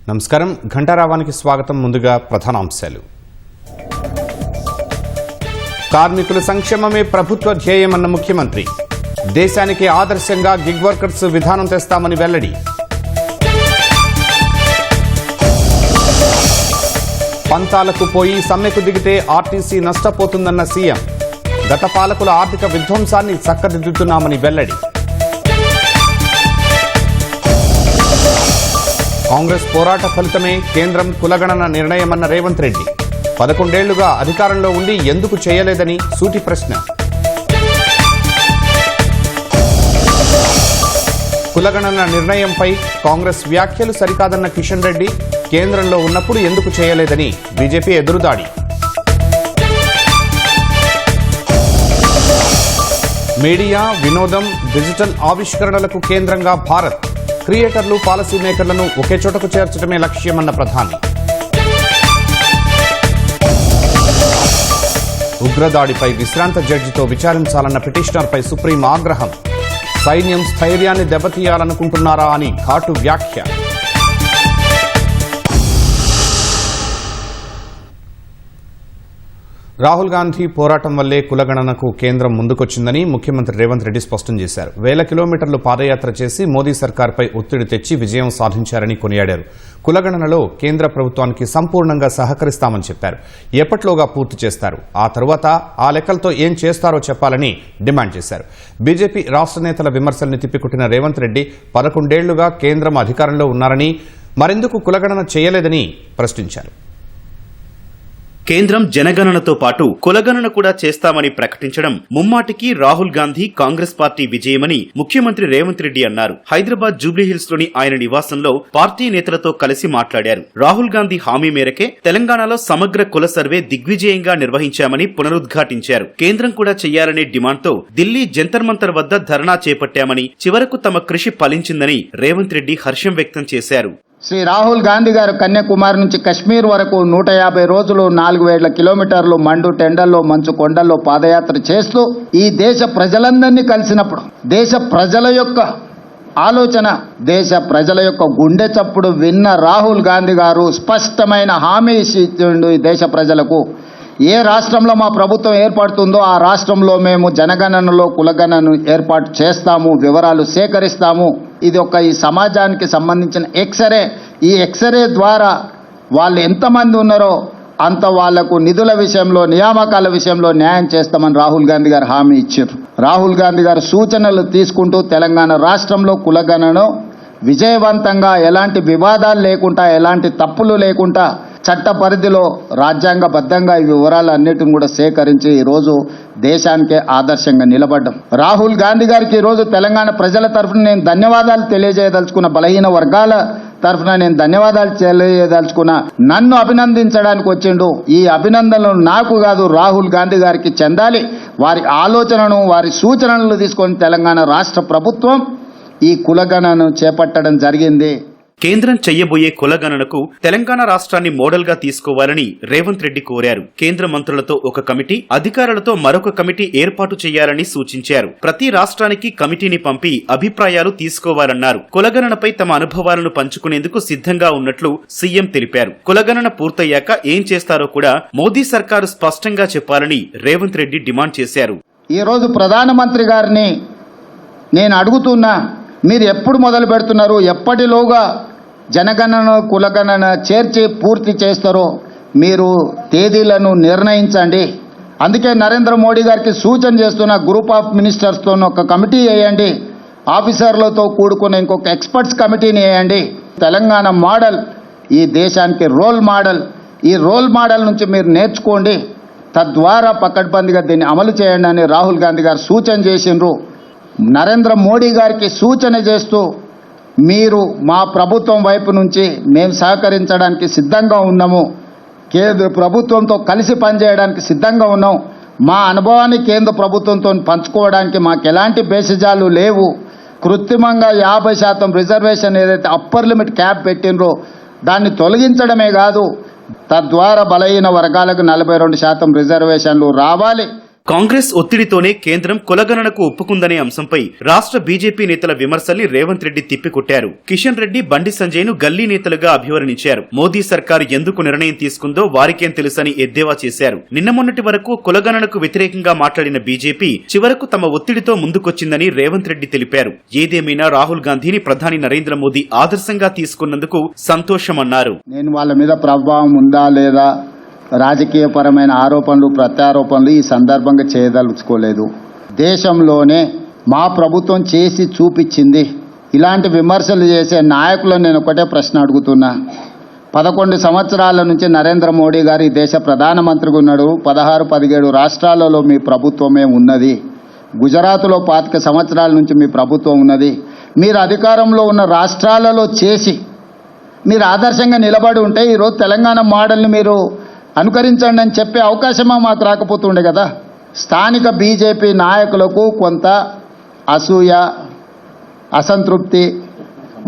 నమస్కారం. ఘంటారావానికి స్వాగతం. ముందుగా ప్రధానాంశాలు. కార్మికుల సంక్షేమమే ప్రభుత్వ ధ్యేయమన్న ముఖ్యమంత్రి. దేశానికి ఆదర్శంగా గిగ్ వర్కర్స్ విధానం తెస్తామని వెల్లడి. పంతాలకు పోయి సమ్మెకు దిగితే ఆర్టీసీ నష్టపోతుందన్న సీఎం. గత పాలకుల ఆర్థిక విధ్వంసాన్ని చక్కదిద్దుతున్నామని వెల్లడి. కాంగ్రెస్ పోరాట ఫలితమే కేంద్రం కులగణన నిర్ణయమన్న రేవంత్ రెడ్డి. 11 ఏళ్లుగా అధికారంలో ఉండి ఎందుకు చేయలేదని సూటి ప్రశ్న. కులగణన నిర్ణయంపై కాంగ్రెస్ వ్యాఖ్యలు సరికాదన్న కిషన్ రెడ్డి. కేంద్రంలో ఉన్నప్పుడు ఎందుకు చేయలేదని బీజేపీ ఎదురుదాడి. మీడియా, వినోదం, డిజిటల్ ఆవిష్కరణలకు కేంద్రంగా భారత్. క్రియేటర్లు, పాలసీ మేకర్లను ఒకే చోటకు చేర్చడమే లక్ష్యమన్న ప్రధాని. ఉగ్రదాడిపై విశ్రాంత జడ్జితో విచారించాలన్న పిటిషనర్పై సుప్రీం ఆగ్రహం. సైన్యం స్థైర్యాన్ని దెబ్బతీయాలనుకుంటున్నారా అని ఘాటు వ్యాఖ్య. రాహుల్ గాంధీ పోరాటం వల్లే కులగణనకు కేంద్రం ముందుకొచ్చిందని ముఖ్యమంత్రి రేవంత్ రెడ్డి స్పష్టం చేశారు. 1000 కిలోమీటర్లు పాదయాత్ర చేసి మోదీ సర్కార్పై ఒత్తిడి తెచ్చి విజయం సాధించారని కొనియాడారు. కులగణనలో కేంద్ర ప్రభుత్వానికి సంపూర్ణంగా సహకరిస్తామని చెప్పారు. ఎప్పట్లోగా పూర్తి చేస్తారు, ఆ తరువాత ఆ లెక్కలతో ఏం చేస్తారో చెప్పాలని డిమాండ్ చేశారు. బీజేపీ రాష్ట్ర నేతల విమర్శల్ని తిప్పికొట్టిన రేవంత్ రెడ్డి 11 ఏళ్లుగా కేంద్రం అధికారంలో ఉన్నారని, మరెందుకు కులగణన చేయలేదని ప్రశ్నించారు. కేంద్రం జనగణనతో పాటు కులగణన కూడా చేస్తామని ప్రకటించడం ముమ్మాటికి రాహుల్ గాంధీ కాంగ్రెస్ పార్టీ విజయమని ముఖ్యమంత్రి రేవంత్ రెడ్డి అన్నారు. హైదరాబాద్ జూబ్లీహిల్స్ లోని ఆయన నివాసంలో పార్టీ నేతలతో కలిసి మాట్లాడారు. రాహుల్ గాంధీ హామీ మేరకే తెలంగాణలో సమగ్ర కుల సర్వే దిగ్విజయంగా నిర్వహించామని పునరుద్ఘాటించారు. కేంద్రం కూడా చెయ్యాలనే డిమాండ్తో ఢిల్లీ జంతర్ మంతర్ వద్ద ధర్నా చేపట్టామని, చివరకు తమ కృషి ఫలించిందని రేవంత్ రెడ్డి హర్షం వ్యక్తం చేశారు. శ్రీ రాహుల్ గాంధీ గారు కన్యాకుమారి నుంచి కశ్మీర్ వరకు 150 రోజులు 4000 కిలోమీటర్లు మండు టెండల్లో మంచు కొండల్లో పాదయాత్ర చేస్తూ ఈ దేశ ప్రజలందరినీ కలిసినప్పుడు దేశ ప్రజల యొక్క ఆలోచన, దేశ ప్రజల యొక్క గుండె చప్పుడు విన్న రాహుల్ గాంధీ గారు స్పష్టమైన హామీ ఇచ్చిండు ఈ దేశ ప్రజలకు. ఏ రాష్ట్రంలో మా ప్రభుత్వం ఏర్పడుతుందో ఆ రాష్ట్రంలో మేము జనగణనలో కులగణను ఏర్పాటు చేస్తాము, వివరాలు సేకరిస్తాము. ఇది ఒక ఈ సమాజానికి సంబంధించిన ఎక్స్రే. ఈ ఎక్స్రే ద్వారా వాళ్ళు ఎంతమంది ఉన్నారో అంత వాళ్లకు నిధుల విషయంలో, నియామకాల విషయంలో న్యాయం చేస్తామని రాహుల్ గాంధీ గారు హామీ ఇచ్చారు. రాహుల్ గాంధీ గారు సూచనలు తీసుకుంటూ తెలంగాణ రాష్ట్రంలో కులగణను విజయవంతంగా, ఎలాంటి వివాదాలు లేకుండా, ఎలాంటి తప్పులు లేకుండా చట్ట పరిధిలో రాజ్యాంగబద్ధంగా ఈ వివరాలన్నిటిని కూడా సేకరించి ఈరోజు దేశానికే ఆదర్శంగా నిలబడ్డం. రాహుల్ గాంధీ గారికి ఈరోజు తెలంగాణ ప్రజల తరఫున నేను ధన్యవాదాలు తెలియజేయదలుచుకున్న, బలహీన వర్గాల తరఫున నేను ధన్యవాదాలు తెలియజేయదలుచుకున్న. నన్ను అభినందించడానికి వచ్చిండు. ఈ అభినందనలు నాకు కాదు, రాహుల్ గాంధీ గారికి చెందాలి. వారి ఆలోచనను, వారి సూచనలను తీసుకొని తెలంగాణ రాష్ట్ర ప్రభుత్వం ఈ కులగణను చేపట్టడం జరిగింది. కేంద్రం చెయ్యబోయే కులగణనకు తెలంగాణ రాష్ట్రాన్ని మోడల్ గా తీసుకోవాలని రేవంత్ రెడ్డి కోరారు. కేంద్ర మంత్రులతో ఒక కమిటీ, అధికారులతో మరొక కమిటీ ఏర్పాటు చేయాలని సూచించారు. ప్రతి రాష్ట్రానికి కమిటీని పంపి అభిప్రాయాలు తీసుకోవాలన్నారు. కులగణనపై తమ అనుభవాలను పంచుకునేందుకు సిద్ధంగా ఉన్నట్లు సీఎం తెలిపారు. కులగణన పూర్తయ్యాక ఏం చేస్తారో కూడా మోదీ సర్కారు స్పష్టంగా చెప్పాలని రేవంత్ రెడ్డి డిమాండ్ చేశారు. ఈ రోజు ప్రధానమంత్రి గారిని నేను అడుగుతున్నా, మీరు ఎప్పుడు మొదలు పెడుతున్నారు, ఎప్పటిలోగా జనగణన కులగణన చేర్చి పూర్తి చేస్తారో మీరు తేదీలను నిర్ణయించండి. అందుకే నరేంద్ర మోడీ గారికి సూచన చేస్తున్న, గ్రూప్ ఆఫ్ మినిస్టర్స్తో ఒక కమిటీ వేయండి, ఆఫీసర్లతో కూడుకున్న ఇంకొక ఎక్స్పర్ట్స్ కమిటీని వేయండి. తెలంగాణ మోడల్ ఈ దేశానికి రోల్ మోడల్. ఈ రోల్ మోడల్ నుంచి మీరు నేర్చుకోండి, తద్వారా పకడ్బందీగా దీన్ని అమలు చేయండి అని రాహుల్ గాంధీ గారు సూచన చేసిండ్రు. నరేంద్ర మోడీ గారికి సూచన చేస్తూ, మీరు మా ప్రభుత్వం వైపు నుంచి మేము సహకరించడానికి సిద్ధంగా ఉన్నాము, కేంద్ర ప్రభుత్వంతో కలిసి పనిచేయడానికి సిద్ధంగా ఉన్నాం, మా అనుభవాన్ని కేంద్ర ప్రభుత్వంతో పంచుకోవడానికి మాకు ఎలాంటి బేసిజాలు లేవు. కృత్రిమంగా 50% రిజర్వేషన్ ఏదైతే అప్పర్ లిమిట్ క్యాప్ పెట్టినరో దాన్ని తొలగించడమే కాదు, తద్వారా బలహీన వర్గాలకు 42% రిజర్వేషన్లు రావాలి. కాంగ్రెస్ ఒత్తిడితోనే కేంద్రం కులగణనకు ఒప్పుకుందనే అంశంపై రాష్ట్ర బీజేపీ నేతల విమర్శల్ని రేవంత్ రెడ్డి తిప్పికొట్టారు. కిషన్ రెడ్డి, బండి సంజయ్ ను గల్లీ నేతలుగా అభివర్ణించారు. మోదీ సర్కారు ఎందుకు నిర్ణయం తీసుకుందో వారికేం తెలుసని ఎద్దేవా చేశారు. నిన్న మొన్నటి వరకు కులగణనకు వ్యతిరేకంగా మాట్లాడిన బీజేపీ చివరకు తమ ఒత్తిడితో ముందుకొచ్చిందని రేవంత్ రెడ్డి తెలిపారు. ఏదేమైనా రాహుల్ గాంధీని ప్రధాని నరేంద్ర మోదీ ఆదర్శంగా తీసుకున్నందుకు సంతోషమన్నారు. నేను వాళ్ళ మీద ప్రభావం ఉందా లేదా, రాజకీయపరమైన ఆరోపణలు ప్రత్యారోపణలు ఈ సందర్భంగా చేయదలుచుకోలేదు. దేశంలోనే మా ప్రభుత్వం చేసి చూపించింది. ఇలాంటి విమర్శలు చేసే నాయకులను నేను ఒకటే ప్రశ్న అడుగుతున్నా. 11 సంవత్సరాల నుంచి నరేంద్ర మోడీ గారు ఈ దేశ ప్రధానమంత్రిగా ఉన్నాడు. 16-17 రాష్ట్రాలలో మీ ప్రభుత్వమే ఉన్నది. గుజరాత్లో 25 సంవత్సరాల నుంచి మీ ప్రభుత్వం ఉన్నది. మీరు అధికారంలో ఉన్న రాష్ట్రాలలో చేసి మీరు ఆదర్శంగా నిలబడి ఉంటే ఈరోజు తెలంగాణ మోడల్ని మీరు అనుకరించండి అని చెప్పే అవకాశమా మాకు రాకపోతుండే కదా. స్థానిక బీజేపీ నాయకులకు కొంత అసూయ, అసంతృప్తి,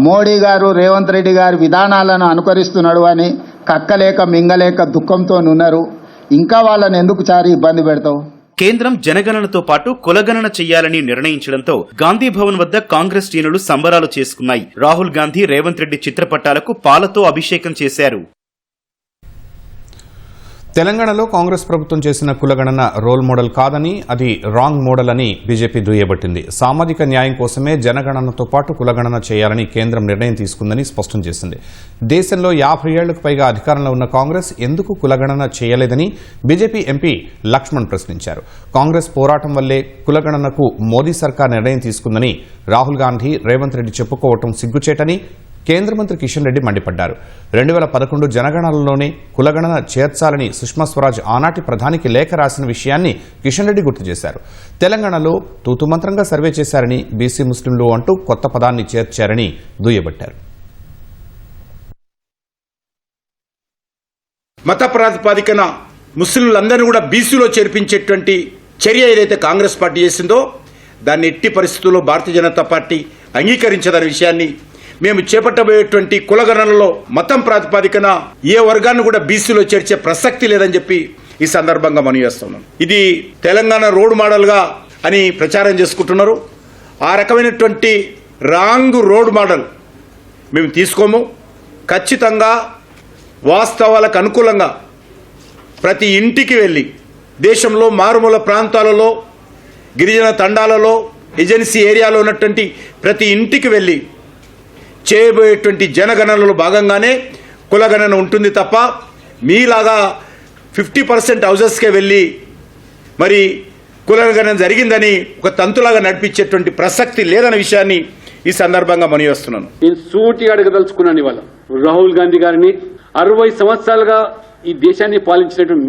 మోడీ గారు రేవంత్ రెడ్డి గారి విధానాలను అనుకరిస్తున్నాడు అని కక్కలేక మింగలేక దుఃఖంతో ఉన్నారు. ఇంకా వాళ్ళని ఎందుకు చారి ఇబ్బంది పెడతావు? కేంద్రం జనగణనతో పాటు కులగణన చెయ్యాలని నిర్ణయించడంతో గాంధీ భవన్ వద్ద కాంగ్రెస్ శ్రేణులు సంబరాలు చేసుకున్నాయి. రాహుల్ గాంధీ, రేవంత్ రెడ్డి చిత్రపటాలకు పాలతో అభిషేకం చేశారు. తెలంగాణలో కాంగ్రెస్ ప్రభుత్వం చేసిన కులగణన రోల్ మోడల్ కాదని, అది రాంగ్ మోడల్ అని బీజేపీ దుయ్యబట్టింది. సామాజిక న్యాయం కోసమే జనగణనతో పాటు కులగణన చేయాలని కేంద్రం నిర్ణయం తీసుకుందని స్పష్టం చేసింది. దేశంలో 50 ఏళ్లకు పైగా అధికారంలో ఉన్న కాంగ్రెస్ ఎందుకు కులగణన చేయలేదని బీజేపీ ఎంపీ లక్ష్మణ్ ప్రశ్నించారు. కాంగ్రెస్ పోరాటం వల్లే కులగణనకు మోదీ సర్కార్ నిర్ణయం తీసుకుందని రాహుల్ గాంధీ, రేవంత్ రెడ్డి చెప్పుకోవటం సిగ్గుచేటని కేంద్ర మంత్రి కిషన్ రెడ్డి మండిపడ్డారు. 2011 జనగణనలోనే కులగణన చేర్చాలని సుష్మా స్వరాజ్ ఆనాటి ప్రధానికి లేఖ రాసిన విషయాన్ని కిషన్ రెడ్డి గుర్తు చేశారు. తెలంగాణలో తూతుమంత్రంగా సర్వే చేశారని, బీసీ ముస్లింలు అంటూ కొత్త పదాన్ని చేర్చారని దుయ్యబట్టారు. మత ప్రాతిపాదికన ముస్లింలందరినీ కూడా బీసీలో చేర్పించేటువంటి చర్య ఏదైతే కాంగ్రెస్ పార్టీ చేసిందో దాన్ని ఎట్టి పరిస్థితుల్లో భారతీయ జనతా పార్టీ అంగీకరించదనే విషయాన్ని, మేము చేపట్టబోయేటువంటి కులగణనలో మతం ప్రాతిపాదికన ఏ వర్గాన్ని కూడా బీసీలో చేర్చే ప్రసక్తి లేదని చెప్పి ఈ సందర్భంగా మనం చేస్తున్నాం. ఇది తెలంగాణ రోడ్ మోడల్గా అని ప్రచారం చేసుకుంటున్నారు. ఆ రకమైనటువంటి రాంగ్ రోడ్ మోడల్ మేము తీసుకోము. ఖచ్చితంగా వాస్తవాలకు అనుకూలంగా ప్రతి ఇంటికి వెళ్ళి, దేశంలో మారుమూల ప్రాంతాలలో, గిరిజన తండాలలో, ఏజెన్సీ ఏరియాలో ఉన్నటువంటి ప్రతి ఇంటికి వెళ్ళి చేయబోయేటువంటి జనగణనలో భాగంగానే కులగణన ఉంటుంది తప్ప మీలాగా 50% హౌజెస్కే వెళ్ళి మరి కులగణన జరిగిందని ఒక తంతులాగా నడిపించేటువంటి ప్రసక్తి లేదన్న విషయాన్ని ఈ సందర్భంగా మనవి చేస్తున్నాను. నేను సూటిగా అడగదలుచుకున్నాను ఇవాళ రాహుల్ గాంధీ గారిని. 60 సంవత్సరాలుగా ఈ దేశాన్ని పాలించినటువంటి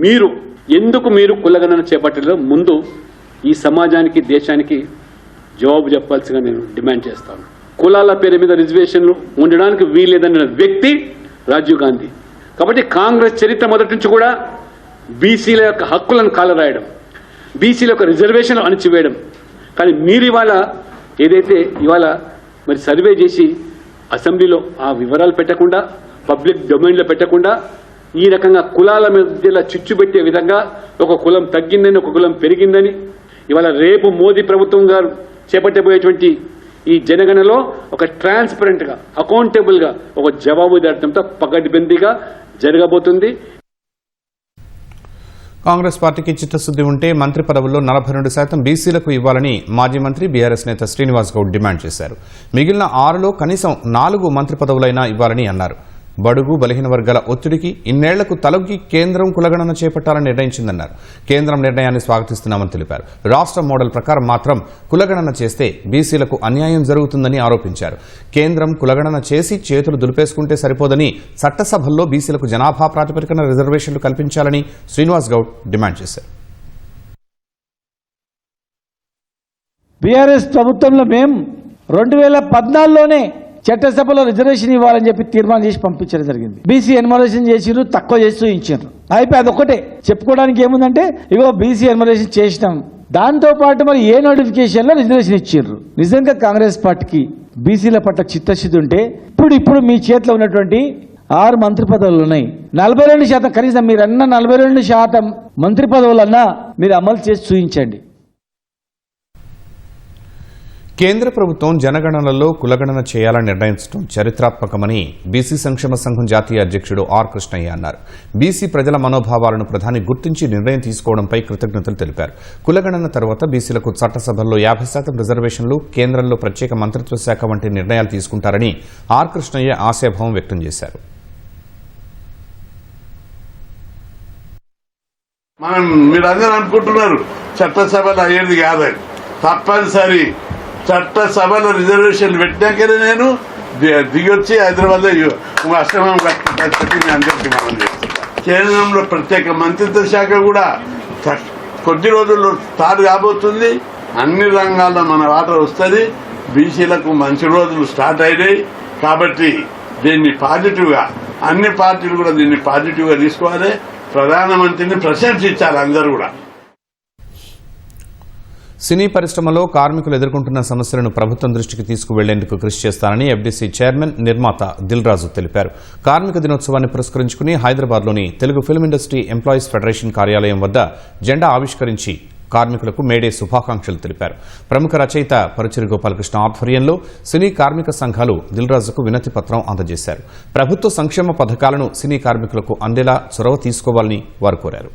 మీరు కులగణన చేపట్టలేదో ముందు ఈ సమాజానికి, దేశానికి జవాబు చెప్పాల్సిగా నేను డిమాండ్ చేస్తాను. కులాల పేరు మీద రిజర్వేషన్లు ఉండడానికి వీల్లేదన్న వ్యక్తి రాజీవ్ గాంధీ. కాబట్టి కాంగ్రెస్ చరిత్ర మొదటి నుంచి కూడా బీసీల యొక్క హక్కులను కాలరాయడం, బీసీల యొక్క రిజర్వేషన్లు అణిచివేయడం. కానీ మీరు ఇవాళ ఏదైతే మరి సర్వే చేసి అసెంబ్లీలో ఆ వివరాలు పెట్టకుండా, పబ్లిక్ డొమైన్లో పెట్టకుండా, ఈ రకంగా కులాల మధ్యలో చిచ్చు పెట్టే విధంగా ఒక కులం తగ్గిందని, ఒక కులం పెరిగిందని, ఇవాళ రేపు మోదీ ప్రభుత్వం గారు చేపట్టబోయేటువంటి ఈ జనగణనలో ఒక ట్రాన్స్పరెంట్ గా, అకౌంటబుల్ గా, ఒక జవాబుదారితనంతో పకడ్బందీగా జరగబోతుంది. కాంగ్రెస్ పార్టీకి చిత్తశుద్ది ఉంటే మంత్రి పదవుల్లో 42% బీసీలకు ఇవ్వాలని మాజీ మంత్రి బీఆర్ఎస్ నేత శ్రీనివాస్ గౌడ్ డిమాండ్ చేశారు. మిగిలిన 6లో కనీసం 4 మంత్రి పదవులైనా ఇవ్వాలని అన్నారు. బడుగు బలహీన వర్గాల ఒత్తిడికి ఇన్నేళ్లకు తలొగ్గి కేంద్రం కులగణన చేపట్టాలని నిర్ణయించిందన్నారు. కేంద్రం నిర్ణయాన్ని స్వాగతిస్తున్నామని తెలిపారు. రాష్ట్ర మోడల్ ప్రకారం మాత్రం కులగణన చేస్తే బీసీలకు అన్యాయం జరుగుతుందని ఆరోపించారు. కేంద్రం కులగణన చేసి చేతులు దులిపేసుకుంటే సరిపోదని చట్టసభల్లో బీసీలకు జనాభా ప్రాతిపదికన రిజర్వేషన్లు కల్పించాలని శ్రీనివాస్ గౌడ్ డిమాండ్ చేశారు. బీఆర్ఎస్ ప్రభుత్వంలో మేము 2014లోనే చట్టసభలో రిజర్వేషన్ ఇవ్వాలని చెప్పి తీర్మానం చేసి పంపించడం జరిగింది. బీసీ ఎన్మరేషన్ చేసిరు, తక్కువ చేస్తూ ఇచ్చారు. అయిపోయి అదొక్కటే చెప్పుకోవడానికి ఏముందంటే, ఇగో బీసీ ఎన్మరేషన్ చేసినాం. దాంతో పాటు మరి ఏ నోటిఫికేషన్లో రిజర్వేషన్ ఇచ్చారు. నిజంగా కాంగ్రెస్ పార్టీకి బీసీల పట్ల చిత్తశుద్ధి ఉంటే ఇప్పుడు మీ చేతిలో ఉన్నటువంటి 6 మంత్రి పదవులు ఉన్నాయి. 42% కనీసం మీరన్న 42% మంత్రి పదవులన్నా మీరు అమలు చేసి చూపించండి. కేంద్ర ప్రభుత్వం జనగణనలో కులగణన చేయాలని నిర్ణయించడం చరిత్రాత్మకమని బీసీ సంక్షేమ సంఘం జాతీయ అధ్యక్షుడు ఆర్ కృష్ణయ్య అన్నారు. బీసీ ప్రజల మనోభావాలను ప్రధాని గుర్తించి నిర్ణయం తీసుకోవడంపై కృతజ్ఞతలు తెలిపారు. కులగణన తర్వాత బీసీలకు చట్టసభల్లో 50% రిజర్వేషన్లు, కేంద్రంలో ప్రత్యేక మంత్రిత్వ శాఖ వంటి నిర్ణయాలు తీసుకుంటారని ఆర్ కృష్ణయ్య ఆశాభావం వ్యక్తం చేశారు. మీరందరూ అనుకుంటున్నారు చట్టసభలు అయ్యేది కాదని. తప్పనిసరి చట్టసభలో రిజర్వేషన్లు పెట్టినాకనే నేను దిగొచ్చి హైదరాబాద్లో అష్టమం కట్టి నేను అందరికీ మనం చేస్తున్నాను. కేంద్రంలో ప్రత్యేక మంత్రిత్వ శాఖ కూడా కొద్ది రోజుల్లో స్టార్ట్ కాబోతుంది. అన్ని రంగాల్లో మన వాటా వస్తుంది. బీసీలకు మంచి రోజులు స్టార్ట్ అయినాయి. కాబట్టి దీన్ని పాజిటివ్గా అన్ని పార్టీలు కూడా దీన్ని పాజిటివ్గా తీసుకోవాలి. ప్రధానమంత్రిని ప్రశంసించాలి అందరూ కూడా. సినీ పరిశ్రమలో కార్మికులు ఎదుర్కొంటున్న సమస్యలను ప్రభుత్వం దృష్టికి తీసుకువెళ్లేందుకు కృషి చేస్తానని ఎఫ్డీసీ చైర్మన్ నిర్మాత దిల్ రాజు తెలిపారు. కార్మిక దినోత్సవాన్ని పురస్కరించుకుని హైదరాబాద్లోని Telugu film industry employees federation కార్యాలయం వద్ద జెండా ఆవిష్కరించి కార్మికులకు మేడే శుభాకాంక్షలు తెలిపారు. ప్రముఖ రచయిత పరుచిరి గోపాలకృష్ణ ఆధ్వర్యంలో సినీ కార్మిక సంఘాలు దిల్ రాజుకు వినతి పత్రం అందజేశారు. ప్రభుత్వ సంక్షేమ పథకాలను సినీ కార్మికులకు అందేలా చొరవ తీసుకోవాలని వారు కోరారు.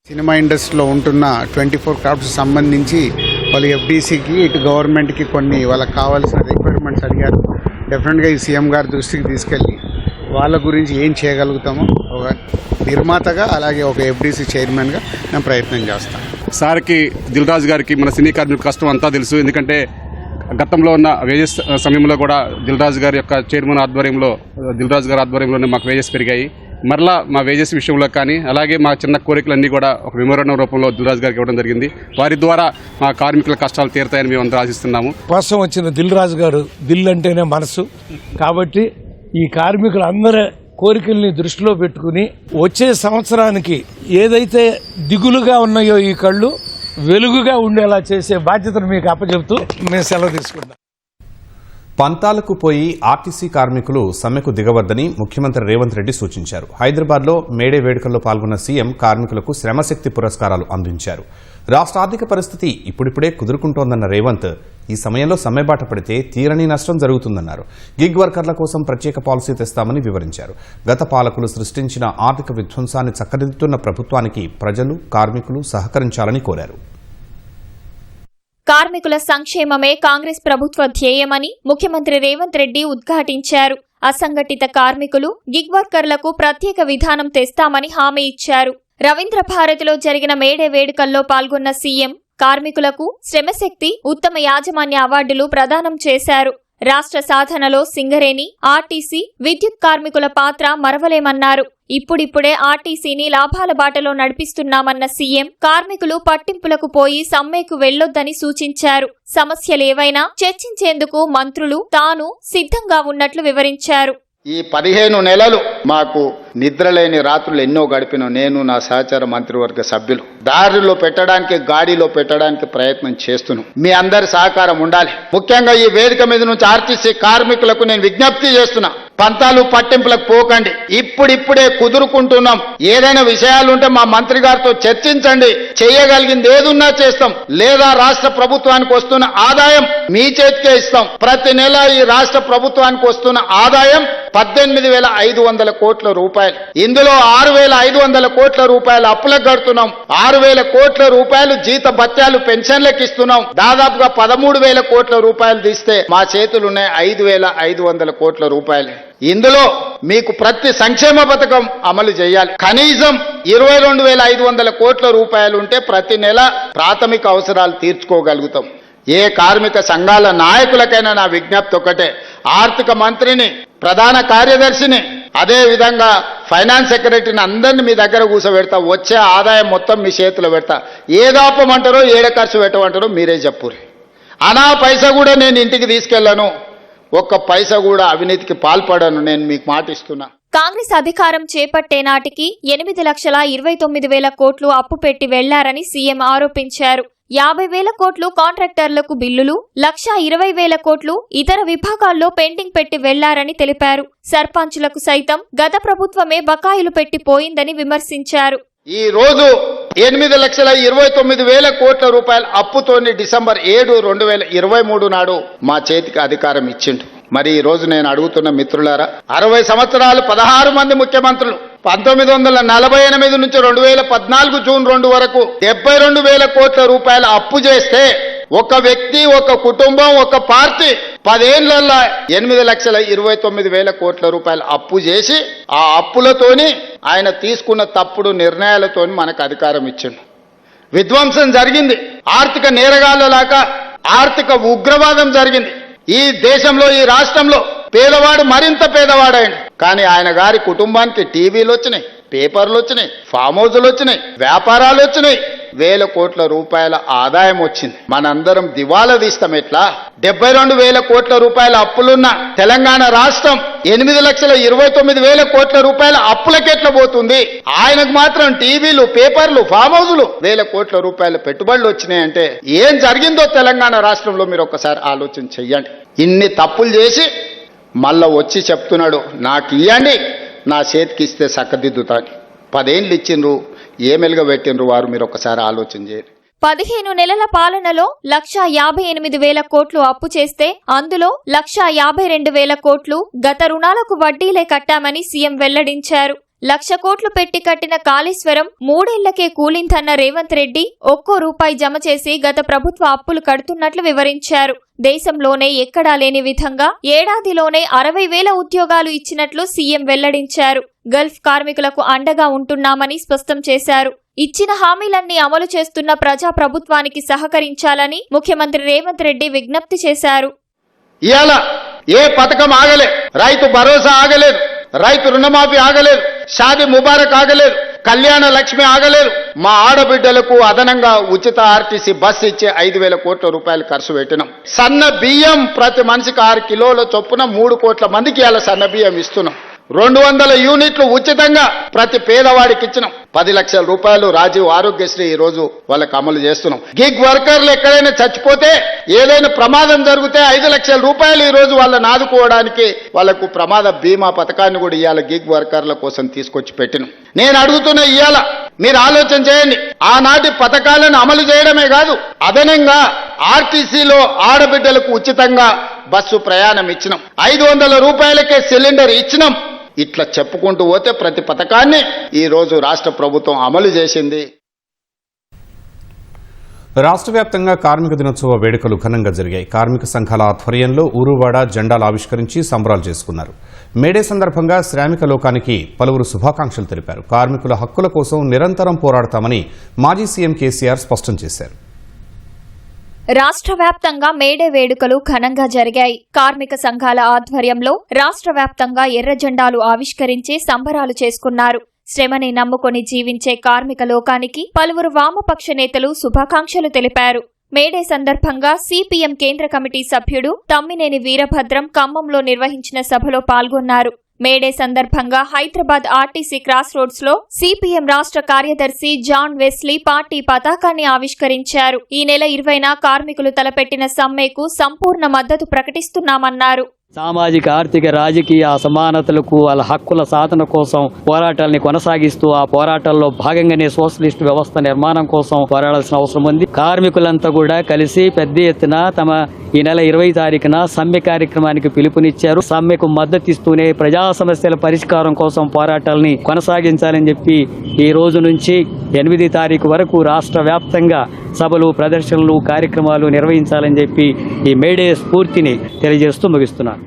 సినిమా ఇండస్ట్రీలో ఉంటున్న 24 క్రాఫ్ట్స్ సంబంధించి వాళ్ళు ఎఫ్డీసీకి ఇటు గవర్నమెంట్కి కొన్ని వాళ్ళకి కావాల్సిన రిక్వైర్మెంట్స్ అడిగారు. డెఫినెట్గా ఈ సీఎం గారి దృష్టికి తీసుకెళ్ళి వాళ్ళ గురించి ఏం చేయగలుగుతామో ఒక నిర్మాతగా అలాగే ఒక ఎఫ్డీసీ చైర్మన్గా నేను ప్రయత్నం చేస్తాను. సార్కి దిల్ రాజు గారికి మన సినీ కార్మికుల కష్టం అంతా తెలుసు. ఎందుకంటే గతంలో ఉన్న వేజెస్ సమయంలో కూడా దిల్ రాజు గారి యొక్క చైర్మన్ ఆధ్వర్యంలో దిల్ రాజు గారి ఆధ్వర్యంలోనే మాకు వేజెస్ పెరిగాయి. మరలా మా వేజెస్ విషయంలో కానీ అలాగే మా చిన్న కోరికలన్నీ కూడా ఒక మెమోరాండం రూపంలో దిల్ రాజు గారికి ఇవ్వడం జరిగింది. వారి ద్వారా మా కార్మికుల కష్టాలు తీరుతాయని మేము అందరూ ఆశిస్తున్నాము. కోసం వచ్చిన దిల్ రాజు గారు, దిల్ అంటేనే మనసు కాబట్టి ఈ కార్మికులందరి కోరికల్ని దృష్టిలో పెట్టుకుని వచ్చే సంవత్సరానికి ఏదైతే దిగులుగా ఉన్నాయో ఈ కళ్ళు వెలుగుగా ఉండేలా చేసే బాధ్యతను మీకు అప్పచెబుతూ మేము సెలవు తీసుకుంటాం. పంతాలకు పోయి ఆర్టీసీ కార్మికులు సమ్మెకు దిగవద్దని ముఖ్యమంత్రి రేవంత్ రెడ్డి సూచించారు. హైదరాబాద్లో మేడే వేడుకల్లో పాల్గొన్న సీఎం కార్మికులకు శ్రమశక్తి పురస్కారాలు అందించారు. రాష్ట్ర ఆర్థిక పరిస్థితి ఇప్పుడిప్పుడే కుదురుకుంటోందన్న రేవంత్ ఈ సమయంలో సమ్మెబాట పడితే తీరని నష్టం జరుగుతుందన్నారు. గిగ్ వర్కర్ల కోసం ప్రత్యేక పాలసీ తెస్తామని వివరించారు. గత పాలకులు సృష్టించిన ఆర్థిక విధ్వంసాన్ని చక్కదిద్దుతున్న ప్రభుత్వానికి ప్రజలు, కార్మికులు సహకరించాలని కోరారు. కార్మికుల సంక్షేమమే కాంగ్రెస్ ప్రభుత్వ ధ్యేయమని ముఖ్యమంత్రి రేవంత్ రెడ్డి ఉద్ఘాటించారు. అసంఘటిత కార్మికులు, గిగ్ వర్కర్లకు ప్రత్యేక విధానం తెస్తామని హామీ ఇచ్చారు. రవీంద్ర భారతిలో జరిగిన మేడే వేడుకల్లో పాల్గొన్న సీఎం కార్మికులకు శ్రమశక్తి, ఉత్తమ యాజమాన్య అవార్డులు ప్రదానం చేశారు. రాష్ట్ర సాధనలో సింగరేణి, ఆర్టీసీ, విద్యుత్ కార్మికుల పాత్ర మరవలేమన్నారు. ఇప్పుడిప్పుడే ఆర్టీసీని లాభాల బాటలో నడిపిస్తున్నామన్న సీఎం కార్మికులు పట్టింపులకు పోయి సమ్మెకు వెళ్లొద్దని సూచించారు. సమస్యలేవైనా చర్చించేందుకు మంత్రులు తాను సిద్ధంగా ఉన్నట్లు వివరించారు. ఈ 15 నెలలు మాకు నిద్రలేని రాత్రులు ఎన్నో గడిపిన నేను, నా సహచార మంత్రివర్గ సభ్యులు దారిలో పెట్టడానికి, గాడిలో పెట్టడానికి ప్రయత్నం చేస్తున్నాం. మీ అందరి సహకారం ఉండాలి. ముఖ్యంగా ఈ వేదిక మీద నుంచి ఆర్టీసీ కార్మికులకు నేను విజ్ఞప్తి చేస్తున్నా, పంతాలు పట్టింపులకు పోకండి. ఇప్పుడిప్పుడే కుదురుకుంటున్నాం. ఏదైనా విషయాలుంటే మా మంత్రి గారితో చర్చించండి. చేయగలిగింది ఏదున్నా చేస్తాం. లేదా రాష్ట్ర ప్రభుత్వానికి వస్తున్న ఆదాయం మీ చేతికే ఇస్తాం. ప్రతి నెల ఈ రాష్ట్ర ప్రభుత్వానికి వస్తున్న ఆదాయం 18,500 కోట్ల రూపాయలు. ఇందులో 6,500 కోట్ల రూపాయలు అప్పులకు కడుతున్నాం. 6,000 కోట్ల రూపాయలు జీత భత్యాలు పెన్షన్లకు ఇస్తున్నాం. దాదాపుగా 13,000 కోట్ల రూపాయలు తీస్తే మా చేతులున్నాయి 5,500 కోట్ల రూపాయలు. ఇందులో మీకు ప్రతి సంక్షేమ పథకం అమలు చేయాలి. కనీసం 22,500 కోట్ల రూపాయలు ఉంటే ప్రతి నెల ప్రాథమిక అవసరాలు తీర్చుకోగలుగుతాం. ఏ కార్మిక సంఘాల నాయకులకైనా నా విజ్ఞప్తి ఒకటే, ఆర్థిక మంత్రిని, ప్రధాన కార్యదర్శిని, అదే విధంగా ఫైనాన్స్ సెక్రటరీని అందరినీ మీ దగ్గర కూర్చోబెడతా. వచ్చే ఆదాయం మొత్తం మీ చేతిలో పెడతా. ఏదాపమంటారో ఏడ ఖర్చు పెట్టమంటారో మీరే చెప్పుర్రి. అనా పైసా కూడా నేను ఇంటికి తీసుకెళ్లను. ఒక్క పైసా కూడా అవినీతికి పాల్పడను. నేను మీకు మాటిస్తున్నా. కాంగ్రెస్ అధికారం చేపట్టే నాటికి 8,29,000 కోట్లు అప్పు పెట్టి వెళ్లారని సీఎం ఆరోపించారు. 50,000 కోట్లు కాంట్రాక్టర్లకు బిల్లులు, 1,20,000 కోట్లు ఇతర విభాగాల్లో పెండింగ్ పెట్టి వెళ్లారని తెలిపారు. సర్పంచులకు సైతం గత ప్రభుత్వమే బకాయిలు పెట్టిపోయిందని విమర్శించారు. ఈ రోజు 8,29,000 కోట్ల రూపాయల అప్పుతోని డిసెంబర్ 7, 2023 నాడు మా చేతికి అధికారం ఇచ్చిండు. మరి ఈ రోజు నేను అడుగుతున్న మిత్రులారా, 60 సంవత్సరాలు 16 మంది ముఖ్యమంత్రులు 1948 నుంచి 2014 జూన్ 2 వరకు 72,000 కోట్ల రూపాయల అప్పు చేస్తే ఒక వ్యక్తి, ఒక కుటుంబం, ఒక పార్టీ 10 ఏళ్లలో 8,29,000 కోట్ల రూపాయల అప్పు చేసి ఆ అప్పులతోని ఆయన తీసుకున్న తప్పుడు నిర్ణయాలతోని మనకు అధికారం ఇచ్చిండు. విధ్వంసం జరిగింది. ఆర్థిక నేరగాళ్లలాగా ఆర్థిక ఉగ్రవాదం జరిగింది. ఈ దేశంలో, ఈ రాష్ట్రంలో పేదవాడు మరింత పేదవాడైంది. కానీ ఆయన గారి కుటుంబానికి టీవీలు వచ్చినాయి, పేపర్లు వచ్చినాయి, ఫామ్ హౌజులు వచ్చినాయి, వ్యాపారాలు వచ్చినాయి, 1,000 కోట్ల రూపాయల ఆదాయం వచ్చింది. మనందరం దివాలా తీస్తాం ఎట్లా? 72,000 కోట్ల రూపాయల అప్పులున్న తెలంగాణ రాష్ట్రం 8,29,000 కోట్ల రూపాయల అప్పులకెట్లా పోతుంది? ఆయనకు మాత్రం టీవీలు, పేపర్లు, ఫామ్ హౌజులు 1,000 కోట్ల రూపాయల పెట్టుబడులు వచ్చినాయంటే ఏం జరిగిందో తెలంగాణ రాష్ట్రంలో మీరు ఒక్కసారి ఆలోచన చెయ్యండి. ఇన్ని తప్పులు చేసి మళ్ళా వచ్చి చెప్తున్నాడు, నాకు ఇయ్యండి, నా చేతికి ఇస్తే చక్కదిద్దుతాని. 10 ఏళ్ళు ఇచ్చిండ్రు, ఏమెలుగా పెట్టిండ్రు వారు, మీరు ఒకసారి ఆలోచన చేయండి. 15 నెలల పాలనలో 1,58,000 కోట్లు అప్పు చేస్తే అందులో 1,52,000 కోట్లు గత రుణాలకు వడ్డీలే కట్టామని సీఎం వెల్లడించారు. 1,00,000 కోట్లు పెట్టి కట్టిన కాళేశ్వరం 3 ఏళ్లకే కూలిందన్న రేవంత్ రెడ్డి ఒక్కో రూపాయి జమ చేసి గత ప్రభుత్వ అప్పులు కడుతున్నట్లు వివరించారు. దేశంలోనే ఎక్కడా లేని విధంగా ఏడాదిలోనే 60,000 ఉద్యోగాలు ఇచ్చినట్లు సీఎం వెల్లడించారు. గల్ఫ్ కార్మికులకు అండగా ఉంటున్నామని స్పష్టం చేశారు. ఇచ్చిన హామీలన్నీ అమలు చేస్తున్న ప్రజా ప్రభుత్వానికి సహకరించాలని ముఖ్యమంత్రి రేవంత్ రెడ్డి విజ్ఞప్తి చేశారు. ఇయాల ఏ పథకం ఆగలేదు, రైతు భరోసా ఆగలేదు, రైతు రుణమాఫీ ఆగలేదు, షాదీ ముబారక్ ఆగలేదు, కళ్యాణ లక్ష్మి ఆగలేదు. మా ఆడబిడ్డలకు అదనంగా ఉచిత ఆర్టీసీ బస్ ఇచ్చే 5,000 కోట్ల రూపాయలు ఖర్చు పెట్టినాం. సన్న బియ్యం ప్రతి మనిషికి 6 కిలోల చొప్పున 3 కోట్ల మందికి ఇలా సన్న బియ్యం ఇస్తున్నాం. 200 యూనిట్లు ఉచితంగా ప్రతి పేదవాడికి ఇచ్చినాం. 10 లక్షల రూపాయలు రాజీవ్ ఆరోగ్యశ్రీ ఈ రోజు వాళ్ళకి అమలు చేస్తున్నాం. గిగ్ వర్కర్లు ఎక్కడైనా చచ్చిపోతే, ఏదైనా ప్రమాదం జరిగితే 5 లక్షల రూపాయలు ఈ రోజు వాళ్ళని ఆదుకోవడానికి వాళ్ళకు ప్రమాద బీమా పథకాన్ని కూడా ఇవాళ గిగ్ వర్కర్ల కోసం తీసుకొచ్చి పెట్టినాం. నేను అడుగుతున్న ఇవాళ మీరు ఆలోచన చేయండి. ఆనాటి పథకాలను అమలు చేయడమే కాదు, అదనంగా ఆర్టీసీలో ఆడబిడ్డలకు ఉచితంగా బస్సు ప్రయాణం ఇచ్చినాం. 500 రూపాయలకే సిలిండర్ ఇచ్చినాం. ఇట్లా చెప్పుకుంటూ పోతే ప్రతి పథకాన్ని ఈ రోజు రాష్ట్ర ప్రభుత్వం అమలు చేసింది. రాష్ట్ర వ్యాప్తంగా కార్మిక దినోత్సవ వేడుకలు ఘనంగా జరిగాయి. కార్మిక సంఘాల ఆధ్వర్యంలో ఊరువాడ జెండాలు ఆవిష్కరించి సంబరాలు చేసుకున్నారు. మేడే సందర్భంగా శ్రామిక లోకానికి పలువురు శుభాకాంక్షలు తెలిపారు. కార్మికుల హక్కుల కోసం నిరంతరం పోరాడతామని మాజీ సీఎం కేసీఆర్ స్పష్టం చేశారు. రాష్ట్ర వ్యాప్తంగా మేడే వేడుకలు ఘనంగా జరిగాయి. కార్మిక సంఘాల ఆధ్వర్యంలో రాష్ట్ర వ్యాప్తంగా ఎర్ర జెండాలు ఆవిష్కరించి సంబరాలు చేసుకున్నారు. శ్రమని నమ్ముకొని జీవించే కార్మిక లోకానికి పలువురు వామపక్ష నేతలు శుభాకాంక్షలు తెలిపారు. మేడే సందర్భంగా సిపిఎం కేంద్ర కమిటీ సభ్యుడు తమ్మినేని వీరభద్రం ఖమ్మంలో నిర్వహించిన సభలో పాల్గొన్నారు. మేడే సందర్భంగా హైదరాబాద్ ఆర్టీసీ క్రాస్ రోడ్స్ లో సిపిఎం రాష్ట్ర కార్యదర్శి జాన్ వెస్లీ పార్టీ పతాకాన్ని ఆవిష్కరించారు. ఈ నెల 20న కార్మికులు తలపెట్టిన సమ్మెకు సంపూర్ణ మద్దతు ప్రకటిస్తున్నామన్నారు. సామాజిక, ఆర్థిక, రాజకీయ అసమానతలకు, వాళ్ళ హక్కుల సాధన కోసం పోరాటాలని కొనసాగిస్తూ ఆ పోరాటాల్లో భాగంగానే సోషలిస్ట్ వ్యవస్థ నిర్మాణం కోసం పోరాడాల్సిన అవసరం ఉంది. కార్మికులంతా కూడా కలిసి పెద్ద ఎత్తున ఈ నెల 20 తారీఖున సమ్మె కార్యక్రమానికి పిలుపునిచ్చారు. సమ్మెకు మద్దతిస్తూనే ప్రజా సమస్యల పరిష్కారం కోసం పోరాటాలని కొనసాగించాలని చెప్పి ఈ రోజు నుంచి 8 తారీఖు వరకు రాష్ట్ర వ్యాప్తంగా సభలు, ప్రదర్శనలు, కార్యక్రమాలు నిర్వహించాలని చెప్పి ఈ మేడే స్ఫూర్తిని తెలియజేస్తూ ముగిస్తున్నారు.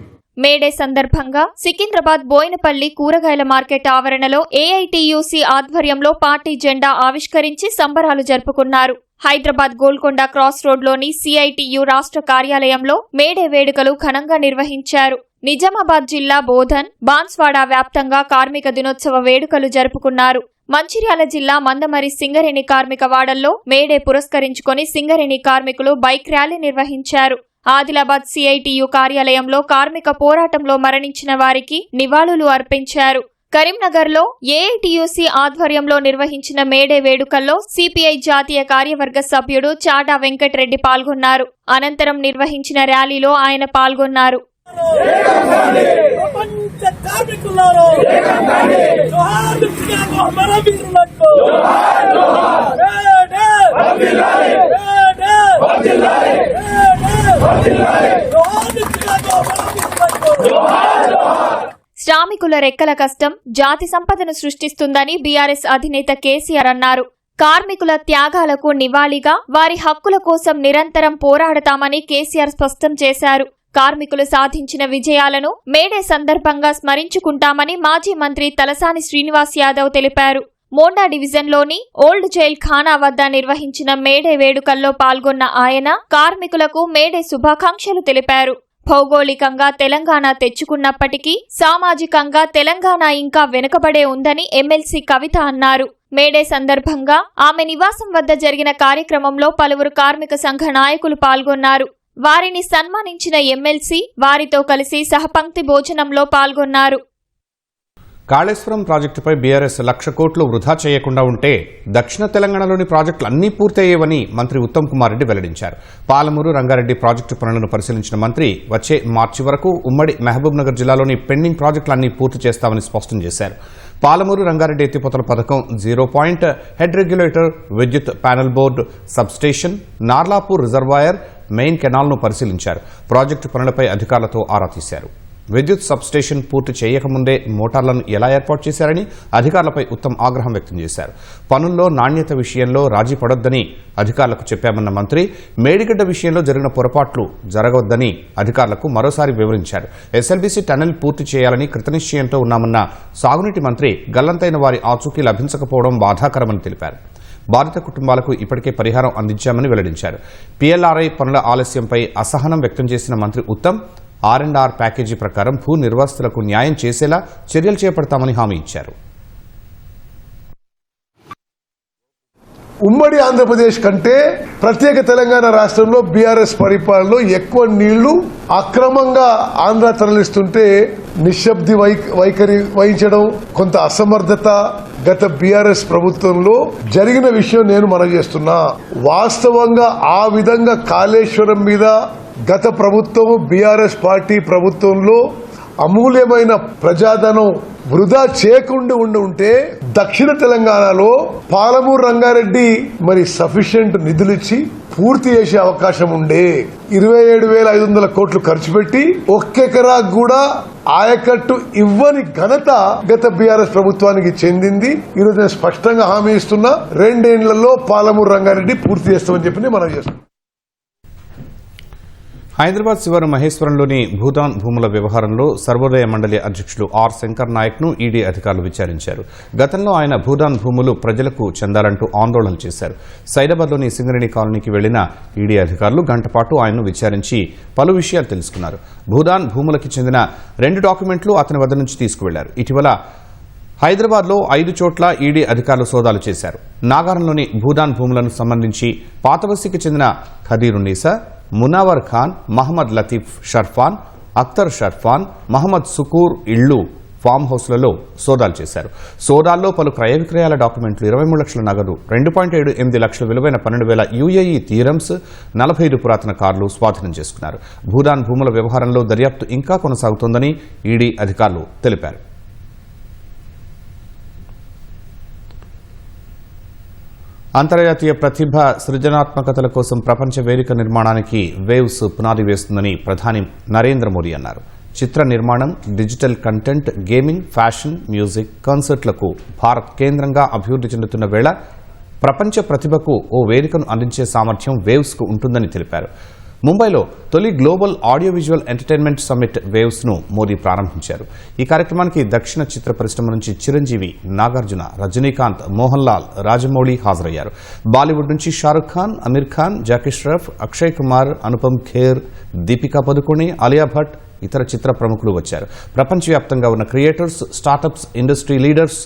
మేడే సందర్భంగా సికింద్రాబాద్ బోయినపల్లి కూరగాయల మార్కెట్ ఆవరణలో ఏఐటీయూసీ ఆధ్వర్యంలో పార్టీ జెండా ఆవిష్కరించి సంబరాలు జరుపుకున్నారు. హైదరాబాద్ గోల్కొండ క్రాస్ రోడ్లోని సిఐటియు రాష్ట్ర కార్యాలయంలో మేడే వేడుకలు ఘనంగా నిర్వహించారు. నిజామాబాద్ జిల్లా బోధన్, బాన్స్వాడ వ్యాప్తంగా కార్మిక దినోత్సవ వేడుకలు జరుపుకున్నారు. మంచిర్యాల జిల్లా మందమరి సింగరేణి కార్మిక వాడల్లో మేడే పురస్కరించుకొని సింగరేణి కార్మికులు బైక్ ర్యాలీ నిర్వహించారు. ఆదిలాబాద్ సిఐటియు కార్యాలయంలో కార్మిక పోరాటంలో మరణించిన వారికి నివాళులు అర్పించారు. కరీంనగర్లో ఏఐటీయూసీ ఆధ్వర్యంలో నిర్వహించిన మేడే వేడుకల్లో సిపిఐ జాతీయ కార్యవర్గ సభ్యుడు చాడా వెంకటరెడ్డి పాల్గొన్నారు. అనంతరం నిర్వహించిన ర్యాలీలో ఆయన పాల్గొన్నారు. శ్రామికుల రెక్కల కష్టం జాతి సంపదను సృష్టిస్తుందని బీఆర్ఎస్ అధినేత కేసీఆర్ అన్నారు. కార్మికుల త్యాగాలకు నివాళిగా వారి హక్కుల కోసం నిరంతరం పోరాడతామని కేసీఆర్ స్పష్టం చేశారు. కార్మికులు సాధించిన విజయాలను మేడే సందర్భంగా స్మరించుకుంటామని మాజీ మంత్రి తలసాని శ్రీనివాస్ యాదవ్ తెలిపారు. మోండా డివిజన్లోని ఓల్డ్ జైల్ ఖానా వద్ద నిర్వహించిన మేడే వేడుకల్లో పాల్గొన్న ఆయన కార్మికులకు మేడే శుభాకాంక్షలు తెలిపారు. భౌగోళికంగా తెలంగాణ తెచ్చుకున్నప్పటికీ సామాజికంగా తెలంగాణ ఇంకా వెనుకబడే ఉందని ఎమ్మెల్సీ కవిత అన్నారు. మేడే సందర్భంగా ఆమె నివాసం వద్ద జరిగిన కార్యక్రమంలో పలువురు కార్మిక సంఘ నాయకులు పాల్గొన్నారు. వారిని సన్మానించిన ఎమ్మెల్సీ వారితో కలిసి సహపంక్తి భోజనంలో పాల్గొన్నారు. కాళేశ్వరం ప్రాజెక్టుపై బీఆర్ఎస్ 1,00,000 కోట్లు వృధా చేయకుండా ఉంటే దక్షిణ తెలంగాణలోని ప్రాజెక్టులు అన్నీ పూర్తయ్యేవని మంత్రి ఉత్తమ్ కుమార్ రెడ్డి వెల్లడించారు. పాలమూరు రంగారెడ్డి ప్రాజెక్టు పనులను పరిశీలించిన మంత్రి వచ్చే మార్చి వరకు ఉమ్మడి మహబూబ్ నగర్ జిల్లాలోని పెండింగ్ ప్రాజెక్టులన్నీ పూర్తి చేస్తామని స్పష్టం చేశారు. పాలమూరు రంగారెడ్డి ఎత్తిపోతల పథకం 0 పాయింట్ హెడ్ రెగ్యులేటర్, విద్యుత్ panel board, substation, Narlapur reservoir, main కెనాల్ను పరిశీలించారు. ప్రాజెక్టు పనులపై అధికారులతో ఆరా తీశారు. విద్యుత్ సబ్స్టేషన్ పూర్తి చేయకముందే మోటార్లను ఎలా ఏర్పాటు చేశారని అధికారులపై ఉత్తమ్ ఆగ్రహం వ్యక్తం చేశారు. పనుల్లో నాణ్యత విషయంలో రాజీ పడొద్దని అధికారులకు చెప్పామన్న మంత్రి మేడిగడ్డ విషయంలో జరిగిన పొరపాట్లు జరగవద్దని అధికారులకు మరోసారి వివరించారు. ఎస్ఎల్బీసీ టన్నెల్ పూర్తి చేయాలని కృతనిశ్చయంతో ఉన్నామన్న సాగునీటి మంత్రి గల్లంతైన వారి ఆచూకీ లభించకపోవడం బాధాకరమని తెలిపారు. బాధిత కుటుంబాలకు ఇప్పటికే పరిహారం అందించామని వెల్లడించారు. పీఎల్ఆర్ఐ పనుల ఆలస్యంపై అసహనం వ్యక్తం చేసిన మంత్రి ఉత్తమ్ R&R ప్యాకేజీ ప్రకారం భూ నిర్వాసితులకు న్యాయం చేసేలా చర్యలు చేపడతామని హామీ ఇచ్చారు. ఉమ్మడి ఆంధ్రప్రదేశ్ కంటే ప్రత్యేక తెలంగాణ రాష్ట్రంలో బీఆర్ఎస్ పరిపాలనలో ఎక్కువ నీళ్లు అక్రమంగా ఆంధ్ర తరలిస్తుంటే నిశ్శబ్ది వైఖరి వహించడం, కొంత అసమర్థత గత బీఆర్ఎస్ ప్రభుత్వంలో జరిగిన విషయం నేను మనవి చేస్తున్నా. వాస్తవంగా ఆ విధంగా కాళేశ్వరం మీద గత ప్రభుత్వం బీఆర్ఎస్ పార్టీ ప్రభుత్వంలో అమూల్యమైన ప్రజాధనం వృధా చేయకుండా ఉంటే దక్షిణ తెలంగాణలో పాలమూరు రంగారెడ్డి మరి సఫిషియెంట్ నిధులిచ్చి పూర్తి చేసే అవకాశం ఉండే. 27,500 కోట్లు ఖర్చు పెట్టి ఒక్కెకరా కూడా ఆయకట్టు ఇవ్వని ఘనత గత బీఆర్ఎస్ ప్రభుత్వానికి చెందింది. ఈరోజు నేను స్పష్టంగా హామీ ఇస్తున్నా, 2 ఏళ్లలో పాలమూరు రంగారెడ్డి పూర్తి చేస్తామని చెప్పి మనం చేస్తాం. హైదరాబాద్ శివారు మహేశ్వరంలోని భూదాన్ భూముల వ్యవహారంలో సర్వోదయ మండలి అధ్యక్షులు ఆర్ శంకర్ నాయక్ను ఈడీ అధికారులు విచారించారు. గతంలో ఆయన భూదాన్ భూములు ప్రజలకు చెందాలంటూ ఆందోళన చేశారు. సైదాబాద్లోని సింగరేణి కాలనీకి వెళ్లిన ఈడీ అధికారులు గంటపాటు ఆయన్ను విచారించి పలు విషయాలు తెలుసుకున్నారు. భూదాన్ భూములకి చెందిన 2 డాక్యుమెంట్లు అతని వద్ద నుంచి తీసుకువెళ్లారు. ఇటీవల హైదరాబాద్లో 5 చోట్ల ఈడీ అధికారులు సోదాలు చేశారు. నాగారంలోని భూదాన్ భూములను సంబంధించి పాతబస్తీకి చెందిన ఖదీరున్నీసా, మునావర్ ఖాన్, మహమ్మద్ లతీఫ్ షర్ఫాన్, అఖ్తర్ షర్ఫాన్, మహమ్మద్ సుకూర్ ఇళ్లు ఫామ్ హౌస్లలో సోదాలు చేశారు. సోదాల్లో పలు క్రయ విక్రయాల డాక్యుమెంట్లు, 23 లక్షల నగదు, 2.78 లక్షల విలువైన 12,000 యుఏఈ తీరమ్స్, 45 పురాతన కార్లు స్వాధీనం చేసుకున్నారు. భూదాన్ భూముల వ్యవహారంలో దర్యాప్తు ఇంకా కొనసాగుతోందని ఈడీ అధికారులు తెలిపారు. అంతర్జాతీయ ప్రతిభ సృజనాత్మకతల కోసం ప్రపంచ వేదిక నిర్మాణానికి వేవ్స్ పునాది వేస్తుందని ప్రధాని నరేంద్ర మోదీ అన్నారు. చిత్ర నిర్మాణం, digital content, gaming, fashion, music, కాన్సర్ట్లకు భారత్ కేంద్రంగా అభివృద్ధి చెందుతున్న వేళ ప్రపంచ ప్రతిభకు ఓ వేదికను అందించే సామర్థ్యం వేవ్స్ కు ఉంటుందని తెలిపారు. ముంబైలో తొలి global audio visual entertainment summit waves ను మోదీ ప్రారంభించారు. ఈ కార్యక్రమానికి దక్షిణ చిత్ర పరిశ్రమ నుంచి చిరంజీవి, నాగార్జున, రజనీకాంత్, మోహన్ లాల్, రాజమౌళి హాజరయ్యారు. బాలీవుడ్ నుంచి షారుఖ్ ఖాన్, అమీర్ ఖాన్, జాకీ ష్రాఫ్, అక్షయ్ కుమార్, అనుపమ్ ఖేర్, దీపికా పదుకొణె, ఆలియా భట్, ఇతర చిత్ర ప్రముఖులు వచ్చారు. ప్రపంచవ్యాప్తంగా ఉన్న creators, startups, industry leaders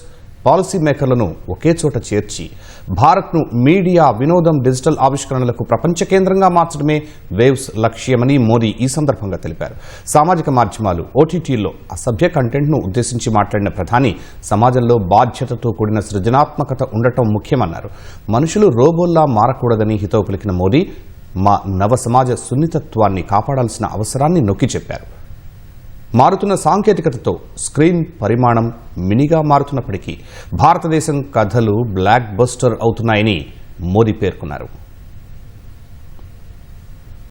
policy మేకర్లను ఒకే చోట చేర్చి భారత్ను మీడియా, వినోదం, డిజిటల్ ఆవిష్కరణలకు ప్రపంచ కేంద్రంగా మార్చడమే వేవ్స్ లక్ష్యమని మోదీ ఈ సందర్భంగా తెలిపారు. సామాజిక మాధ్యమాలు, ఓటీటీల్లో అసభ్య కంటెంట్ను ఉద్దేశించి మాట్లాడిన ప్రధాని సమాజంలో బాధ్యతతో కూడిన సృజనాత్మకత ఉండటం ముఖ్యమన్నారు. మనుషులు రోబోల్లా మారకూడదని హితవు పలికిన మోదీ మా నవ సమాజ సున్నితత్వాన్ని కాపాడాల్సిన అవసరాన్ని నొక్కి చెప్పారు. మారుతున్న సాంకేతికతతో స్క్రీన్ పరిమాణం మినిగా మారుతున్నప్పటికీ భారతదేశం కథలు బ్లాక్ బస్టర్ అవుతున్నాయని మోదీ పేర్కొన్నారు.